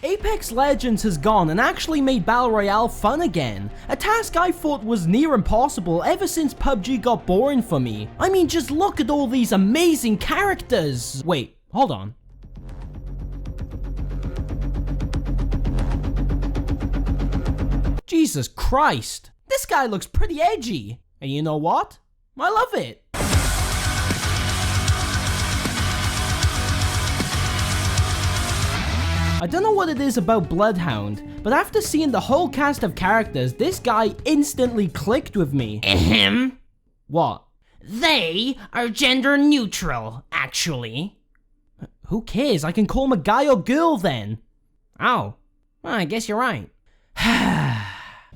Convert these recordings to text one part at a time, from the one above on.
Apex Legends has gone and actually made Battle Royale fun again. A task I thought was near impossible ever since PUBG got boring for me. I mean, just look at all these amazing characters. Wait, hold on. Jesus Christ. This guy looks pretty edgy. And you know what? I love it. I don't know what it is about Bloodhound, but after seeing the whole cast of characters, this guy instantly clicked with me. Ahem. What? They are gender neutral, actually. Who cares? I can call him a guy or girl then. Oh, well, I guess you're right.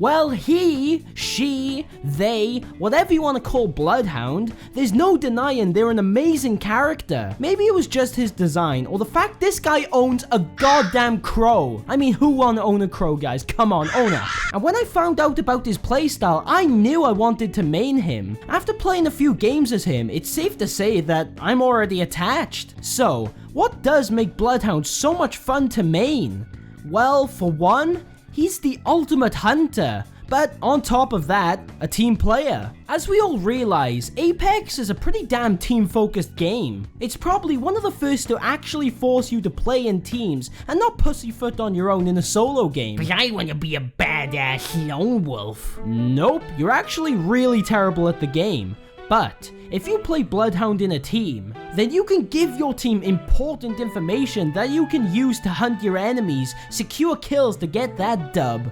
Well, he, she, they, whatever you want to call Bloodhound, there's no denying they're an amazing character. Maybe it was just his design, or the fact this guy owns a goddamn crow. I mean, who wanna own a crow, guys? Come on, own it. And when I found out about his playstyle, I knew I wanted to main him. After playing a few games as him, it's safe to say that I'm already attached. So, what does make Bloodhound so much fun to main? Well, for one, he's the ultimate hunter, but on top of that, a team player. As we all realize, Apex is a pretty damn team-focused game. It's probably one of the first to actually force you to play in teams and not pussyfoot on your own in a solo game. But I want to be a badass lone wolf. Nope, you're actually really terrible at the game. But if you play Bloodhound in a team, then you can give your team important information that you can use to hunt your enemies, secure kills to get that dub.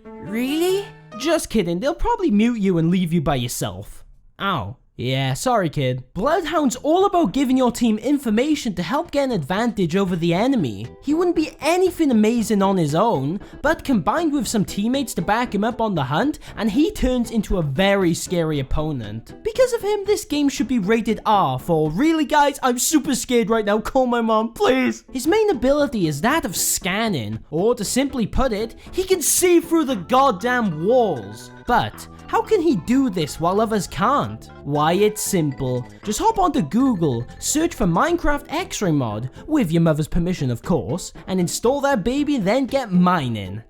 Really? Just kidding, they'll probably mute you and leave you by yourself. Ow. Yeah, sorry kid. Bloodhound's all about giving your team information to help get an advantage over the enemy. He wouldn't be anything amazing on his own, but combined with some teammates to back him up on the hunt, and he turns into a very scary opponent. Because of him, this game should be rated R for, really guys, I'm super scared right now, call my mom, please. His main ability is that of scanning, or to simply put it, he can see through the goddamn walls. But how can he do this while others can't? Why, it's simple. Just hop onto Google, search for Minecraft X-Ray mod, with your mother's permission of course, and install that baby, then get mining.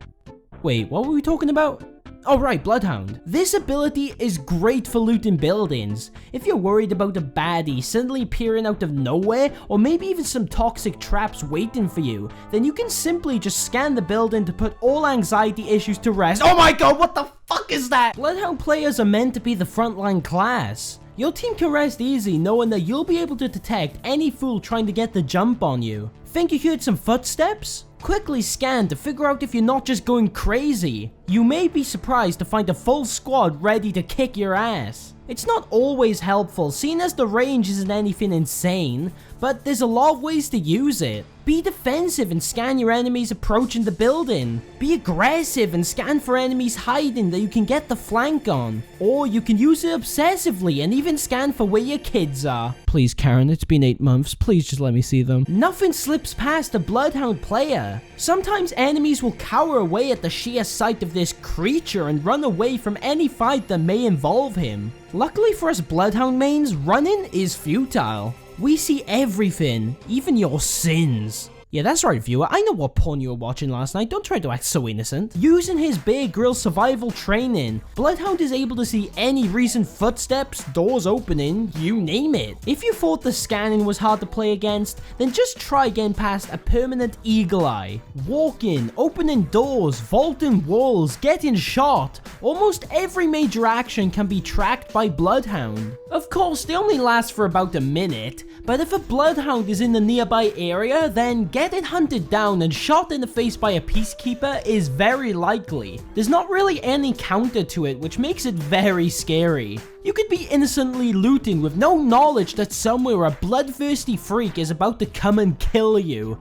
Wait, what were we talking about? Oh right, Bloodhound. This ability is great for looting buildings. If you're worried about a baddie suddenly appearing out of nowhere, or maybe even some toxic traps waiting for you, then you can simply just scan the building to put all anxiety issues to rest. Oh my god, what the fuck is that? Bloodhound players are meant to be the frontline class. Your team can rest easy knowing that you'll be able to detect any fool trying to get the jump on you. Think you heard some footsteps? Quickly scan to figure out if you're not just going crazy. You may be surprised to find a full squad ready to kick your ass. It's not always helpful, seeing as the range isn't anything insane, but there's a lot of ways to use it. Be defensive and scan your enemies approaching the building. Be aggressive and scan for enemies hiding that you can get the flank on. Or you can use it obsessively and even scan for where your kids are. Please Karen, it's been 8 months, please just let me see them. Nothing slips past a Bloodhound player. Sometimes enemies will cower away at the sheer sight of this creature and run away from any fight that may involve him. Luckily for us Bloodhound mains, running is futile. We see everything, even your sins. Yeah, that's right, viewer. I know what porn you were watching last night. Don't try to act so innocent. Using his Bear Grylls survival training, Bloodhound is able to see any recent footsteps, doors opening, you name it. If you thought the scanning was hard to play against, then just try getting past a permanent eagle eye. Walking, opening doors, vaulting walls, getting shot. Almost every major action can be tracked by Bloodhound. Of course, they only last for about a minute, but if a Bloodhound is in the nearby area, then getting hunted down and shot in the face by a peacekeeper is very likely. There's not really any counter to it, which makes it very scary. You could be innocently looting with no knowledge that somewhere a bloodthirsty freak is about to come and kill you.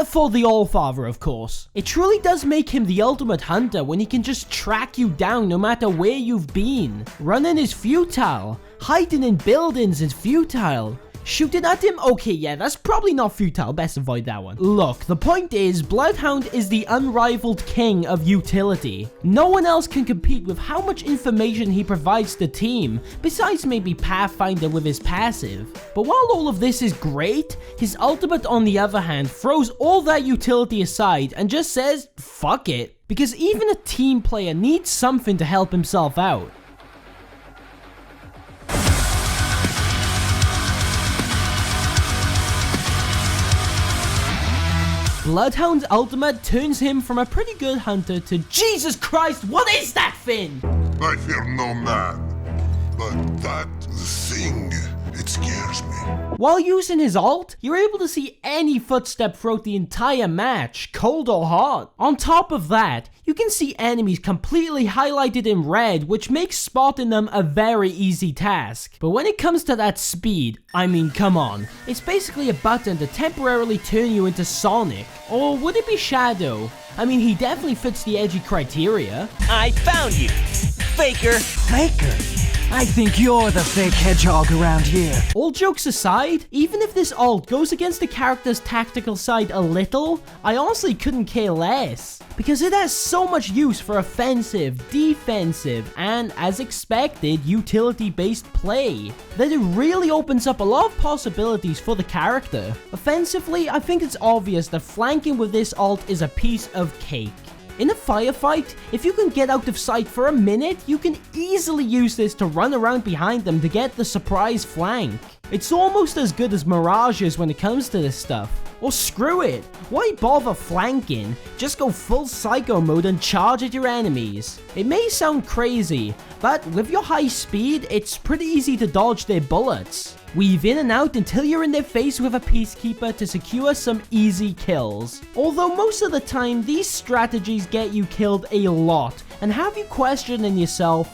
For the Allfather, of course. It truly does make him the ultimate hunter when he can just track you down no matter where you've been. Running is futile. Hiding in buildings is futile. Shooting at him? Okay, yeah, that's probably not futile. Best avoid that one. Look, the point is, Bloodhound is the unrivaled king of utility. No one else can compete with how much information he provides the team, besides maybe Pathfinder with his passive. But while all of this is great, his ultimate on the other hand throws all that utility aside and just says, fuck it. Because even a team player needs something to help himself out. Bloodhound's ultimate turns him from a pretty good hunter to Jesus Christ, what is that thing? I fear no man, but that thing, it scares me. While using his ult, you're able to see any footstep throughout the entire match, cold or hot. On top of that, you can see enemies completely highlighted in red, which makes spotting them a very easy task. But when it comes to that speed, I mean, come on. It's basically a button to temporarily turn you into Sonic. Or would it be Shadow? I mean, he definitely fits the edgy criteria. I found you, Faker. Faker? I think you're the fake hedgehog around here. All jokes aside, even if this ult goes against the character's tactical side a little, I honestly couldn't care less. Because it has so much use for offensive, defensive, and, as expected, utility-based play, that it really opens up a lot of possibilities for the character. Offensively, I think it's obvious that flanking with this ult is a piece of cake. In a firefight, if you can get out of sight for a minute, you can easily use this to run around behind them to get the surprise flank. It's almost as good as Mirages when it comes to this stuff. Or screw it, why bother flanking? Just go full psycho mode and charge at your enemies. It may sound crazy, but with your high speed, it's pretty easy to dodge their bullets. Weave in and out until you're in their face with a Peacekeeper to secure some easy kills. Although most of the time, these strategies get you killed a lot and have you questioning yourself,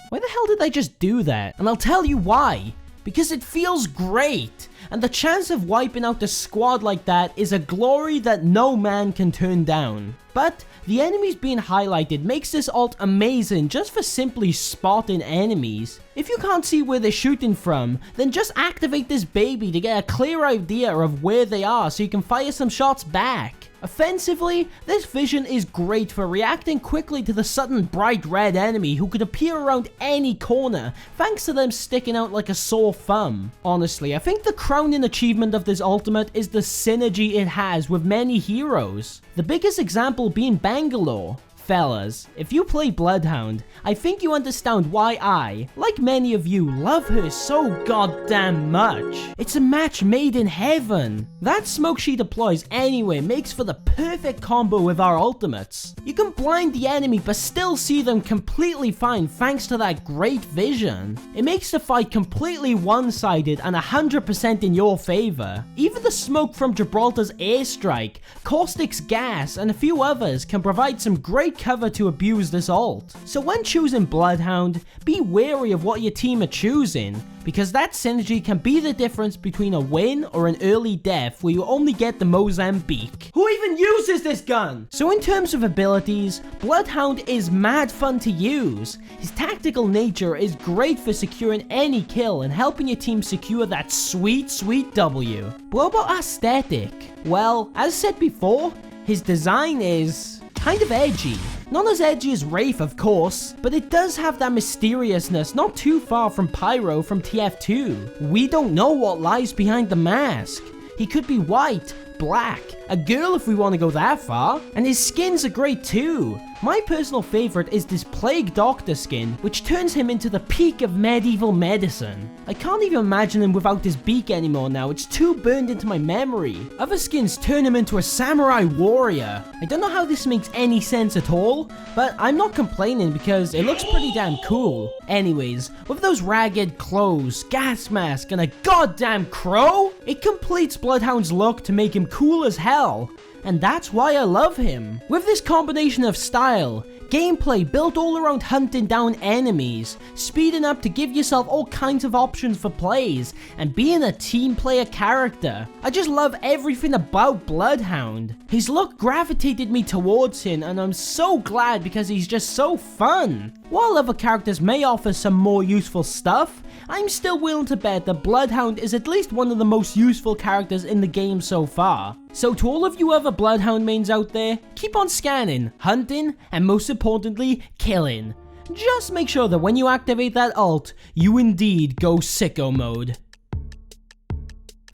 why the hell did I just do that? And I'll tell you why. Because it feels great, and the chance of wiping out a squad like that is a glory that no man can turn down. But the enemies being highlighted makes this ult amazing just for simply spotting enemies. If you can't see where they're shooting from, then just activate this baby to get a clear idea of where they are so you can fire some shots back. Offensively, this vision is great for reacting quickly to the sudden bright red enemy who could appear around any corner thanks to them sticking out like a sore thumb. Honestly, I think the crowning achievement of this ultimate is the synergy it has with many heroes. The biggest example being Bangalore. Fellas, if you play Bloodhound, I think you understand why I, like many of you, love her so goddamn much. It's a match made in heaven. That smoke she deploys anyway makes for the perfect combo with our ultimates. You can blind the enemy but still see them completely fine thanks to that great vision. It makes the fight completely one-sided and 100% in your favor. Even the smoke from Gibraltar's airstrike, Caustic's gas, and a few others can provide some great cover to abuse this ult. So when choosing Bloodhound, be wary of what your team are choosing, because that synergy can be the difference between a win or an early death where you only get the Mozambique. Who even uses this gun? So in terms of abilities, Bloodhound is mad fun to use. His tactical nature is great for securing any kill and helping your team secure that sweet, sweet W. But what about aesthetic? Well, as said before, his design is kind of edgy. Not as edgy as Wraith, of course, but it does have that mysteriousness not too far from Pyro from TF2. We don't know what lies behind the mask. He could be white, black, a girl if we want to go that far, and his skins are great too. My personal favorite is this Plague Doctor skin, which turns him into the peak of medieval medicine. I can't even imagine him without his beak anymore now, it's too burned into my memory. Other skins turn him into a samurai warrior. I don't know how this makes any sense at all, but I'm not complaining because it looks pretty damn cool. Anyways, with those ragged clothes, gas mask, and a goddamn crow, it completes Bloodhound's look to make him cool as hell. And that's why I love him. With this combination of style, Gameplay built all around hunting down enemies, speeding up to give yourself all kinds of options for plays, and being a team player character. I just love everything about Bloodhound. His look gravitated me towards him, and I'm so glad because he's just so fun. While other characters may offer some more useful stuff, I'm still willing to bet that Bloodhound is at least one of the most useful characters in the game so far. So to all of you other Bloodhound mains out there, keep on scanning, hunting, and most importantly, killing. Just make sure that when you activate that ult, you indeed go sicko mode.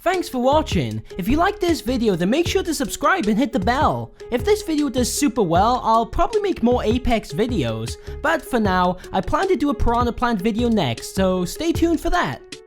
Thanks for watching. If you liked this video, then make sure to subscribe and hit the bell. If this video does super well, I'll probably make more Apex videos. But for now, I plan to do a Piranha Plant video next, so stay tuned for that.